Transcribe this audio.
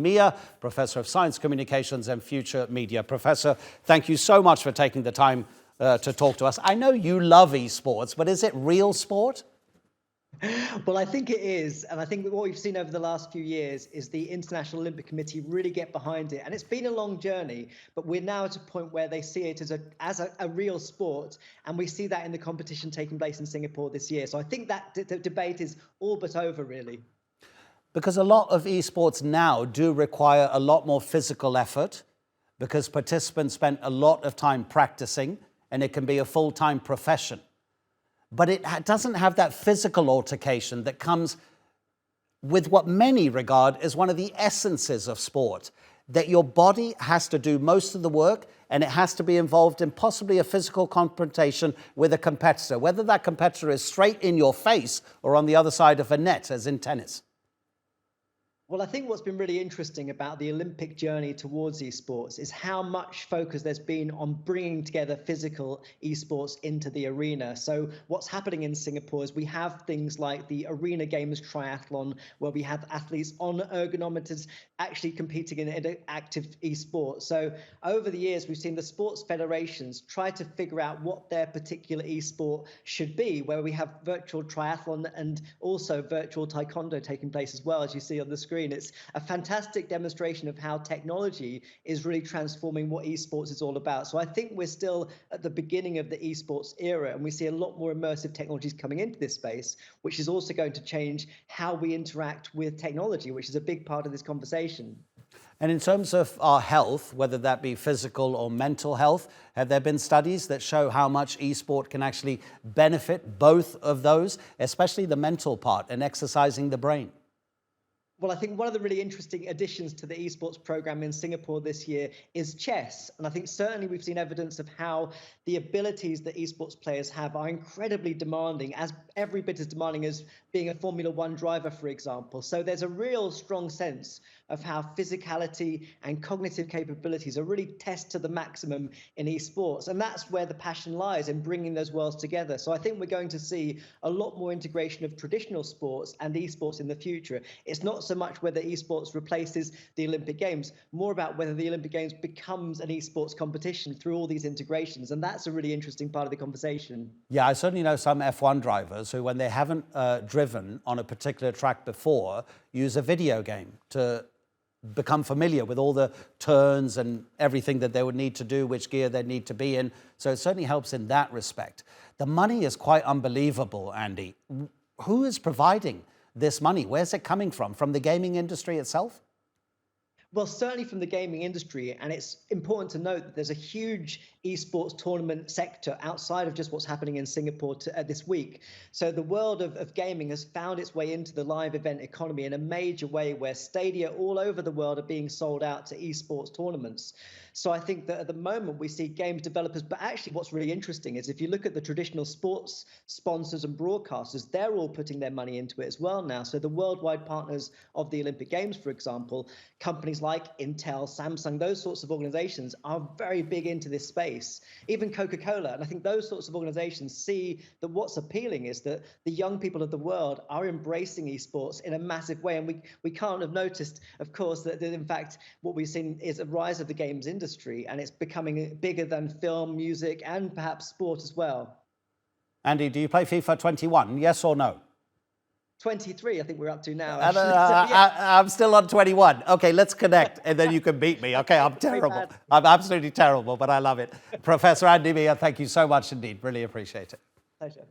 Miah, Professor of Science Communications and Future Media. Professor, thank you so much for taking the time to talk to us. I know you love esports, but is it real sport? Well, I think it is. And I think what we've seen over the last few years is the International Olympic Committee really get behind it. And it's been a long journey, but we're now at a point where they see it as a real sport. And we see that in the competition taking place in Singapore this year. So I think that debate is all but over, really. Because a lot of esports now do require a lot more physical effort because participants spend a lot of time practicing and it can be a full-time profession. But it doesn't have that physical altercation that comes with what many regard as one of the essences of sport, that your body has to do most of the work and it has to be involved in possibly a physical confrontation with a competitor, whether that competitor is straight in your face or on the other side of a net, as in tennis. Well, I think what's been really interesting about the Olympic journey towards esports is how much focus there's been on bringing together physical esports into the arena. So what's happening in Singapore is we have things like the Arena Games Triathlon, where we have athletes on ergometers actually competing in active esports. So over the years, we've seen the sports federations try to figure out what their particular esport should be, where we have virtual triathlon and also virtual taekwondo taking place as well, as you see on the screen. It's a fantastic demonstration of how technology is really transforming what esports is all about. So I think we're still at the beginning of the esports era, and we see a lot more immersive technologies coming into this space, which is also going to change how we interact with technology, which is a big part of this conversation. And in terms of our health, whether that be physical or mental health, have there been studies that show how much esport can actually benefit both of those, especially the mental part and exercising the brain? Well, I think one of the really interesting additions to the esports program in Singapore this year is chess. And I think certainly we've seen evidence of how the abilities that esports players have are incredibly demanding, as every bit as demanding as being a Formula One driver, for example. So there's a real strong sense of how physicality and cognitive capabilities are really tested to the maximum in esports. And that's where the passion lies, in bringing those worlds together. So I think we're going to see a lot more integration of traditional sports and esports in the future. It's not so much whether esports replaces the Olympic Games, more about whether the Olympic Games becomes an esports competition through all these integrations. And that's a really interesting part of the conversation. Yeah, I certainly know some F1 drivers who, when they haven't driven on a particular track before, use a video game to become familiar with all the turns and everything that they would need to do, which gear they need to be in. So it certainly helps in that respect. The money is quite unbelievable, Andy. Who is providing this money? Where's it coming from? From the gaming industry itself? Well, certainly from the gaming industry, and it's important to note that there's a huge esports tournament sector outside of just what's happening in Singapore this week. So the world of gaming has found its way into the live event economy in a major way, where stadia all over the world are being sold out to esports tournaments. So I think that at the moment we see games developers, but actually what's really interesting is if you look at the traditional sports sponsors and broadcasters, they're all putting their money into it as well now. So the worldwide partners of the Olympic Games, for example, companies like Intel, Samsung, those sorts of organizations are very big into this space, even Coca-Cola. And I think those sorts of organizations see that what's appealing is that the young people of the world are embracing esports in a massive way. And we can't have noticed, of course, that in fact, what we've seen is a rise of the games industry, and it's becoming bigger than film, music, and perhaps sport as well. Andy, do you play FIFA 21? Yes or no? 23, I think we're up to now. I'm still on 21. Okay, let's connect, and then you can beat me. Okay, I'm terrible. I'm absolutely terrible, but I love it. Professor Andy Miah, thank you so much indeed. Really appreciate it. Pleasure.